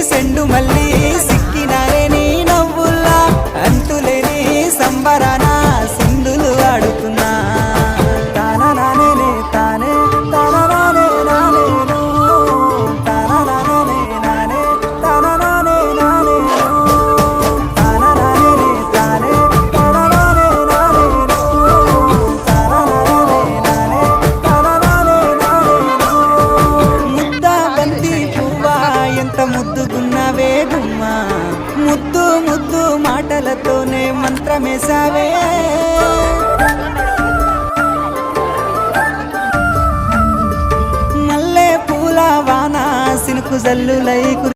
సెండు మళ్ళీ సిక్కినారే నీ నవ్వుల్లా అంతులేని సంబరాన సింధులు ఆడుతున్నా తాననానే తానే తాననానే నానేను తాననానే నానే తాననానే నానేను తాననానే తానే తాననానే నానేను తాననానే నానే తాననానే నానేను ముద్దా బంతి పువ్వా ఎంత ముద్దుగున్నావే గుమ్మా ముద్దు ముద్దు మాటలతోనే మంత్రమేసావే మల్లె పూల వాన సినుకు జల్లులై